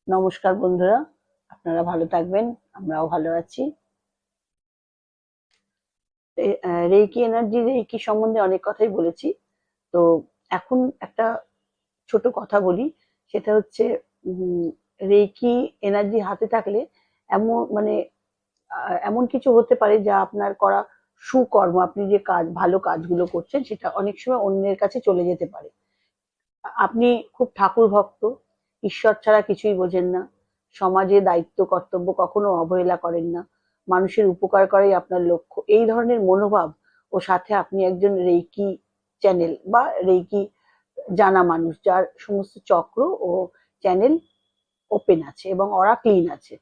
নমস্কার বন্ধুরা, আপনারা ভালো থাকবেন, আমরাও ভালো আছি। রেইকি এনার্জি, রেইকি সম্বন্ধে অনেক কথাই বলেছি। তো এখন একটা ছোট কথা বলি, সেটা হচ্ছে রেইকি এনার্জি হাতে থাকলে এমন মানে এমন কিছু হতে পারে যা আপনার করা সুকর্ম, আপনি যে কাজ ভালো কাজগুলো করছেন সেটা অনেক সময় অন্যের কাছে চলে যেতে পারে। আপনি খুব ঠাকুর ভক্ত, ঈশ্বর ছাড়া কিছুই বোঝেন না, সমাজে দায়িত্ব কর্তব্য কখনো অবহেলা করেন না, মানুষের উপকার করাই আপনার লক্ষ্য, এই ধরনের মনোভাব ও সাথে আপনি একজন রেইকি চ্যানেল বা রেইকি জানা মানুষ যার সমস্ত চক্র ও চ্যানেল ওপেন আছে এবং অরা ক্লিন আছে।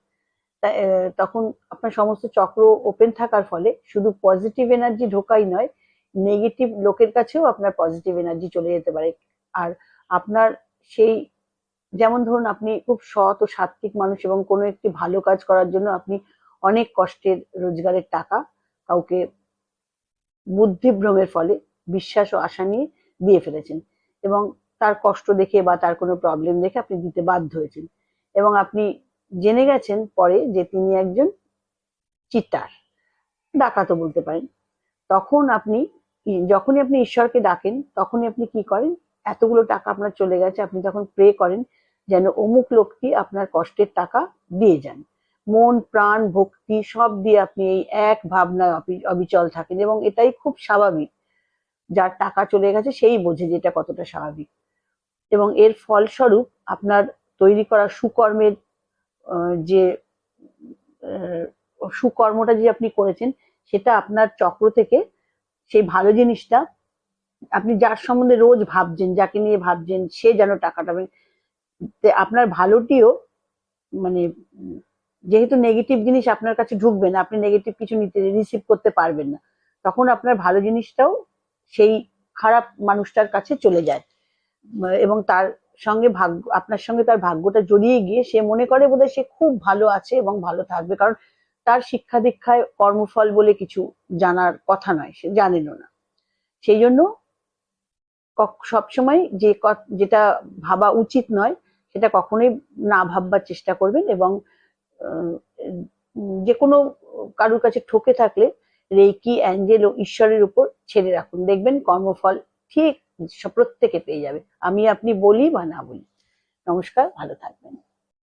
তখন আপনার সমস্ত চক্র ওপেন থাকার ফলে শুধু পজিটিভ এনার্জি ঢোকাই নয়, নেগেটিভ লোকের কাছেও আপনার পজিটিভ এনার্জি চলে যেতে পারে। আর আপনার সেই, যেমন ধরুন আপনি খুব সৎ ও সাত্ত্বিক মানুষ এবং কোনো একটি ভালো কাজ করার জন্য আপনি অনেক কষ্টের রোজগারের টাকা কাউকে বুদ্ধিভ্রমের ফলে বিশ্বাস ও আশা নিয়ে দিয়ে ফেলেছেন, এবং তার কষ্ট দেখে বা তার কোনো প্রবলেম দেখে আপনি দিতে বাধ্য হয়েছেন, এবং আপনি জেনে গেছেন পরে যে তিনি একজন চিটার, ডাকাতও বলতে পারেন। তখন আপনি, যখনই আপনি ঈশ্বরকে ডাকেন তখনই আপনি কি করেন, এতগুলো টাকা আপনার চলে গেছে, আপনি তখন প্রে করেন যেন অমুক লোকটি আপনার কষ্টের টাকা দিয়ে যান। মন প্রাণ ভক্তি সব দিয়ে আপনি এই এক ভাবনায় অবিচল থাকেন, এবং এটাই খুব স্বাভাবিক। যার টাকা চলে গেছে সেই বোঝে যে এটা কতটা স্বাভাবিক। এবং এর ফলস্বরূপ আপনার তৈরি করা সুকর্মের যে সুকর্মটা যে আপনি করেছেন, সেটা আপনার চক্র থেকে সেই ভালো জিনিসটা, আপনি যার সম্বন্ধে রোজ ভাবছেন, যাকে নিয়ে ভাবছেন, সে যেন টাকাটা আপনার ভালোটিও, মানে যেহেতু নেগেটিভ জিনিস আপনার কাছে ঢুকবে না, আপনি নেগেটিভ কিছু নিতে রিসিভ করতে পারবেন না, তখন আপনার ভালো জিনিসটাও সেই খারাপ মানুষটার কাছে চলে যায়। এবং তার সঙ্গে ভাগ্য, আপনার সঙ্গে তার ভাগ্যটা জড়িয়ে গিয়ে সে মনে করে বোধহয় সে খুব ভালো আছে এবং ভালো থাকবে, কারণ তার শিক্ষা দীক্ষায় কর্মফল বলে কিছু জানার কথা নয়, সে জানেনও না। সেই জন্য সবসময় যেটা ভাবা উচিত নয় সেটা কখনোই না ভাববার চেষ্টা করবেন। এবং যে কোনো কারুর কাছে ঠকে থাকলে রেকি অ্যাঞ্জেল ও ঈশ্বরের উপর ছেড়ে রাখুন, দেখবেন কর্মফল ঠিক প্রত্যেকে পেয়ে যাবে, আমি আপনি বলি বা না বলি। নমস্কার, ভালো থাকবেন।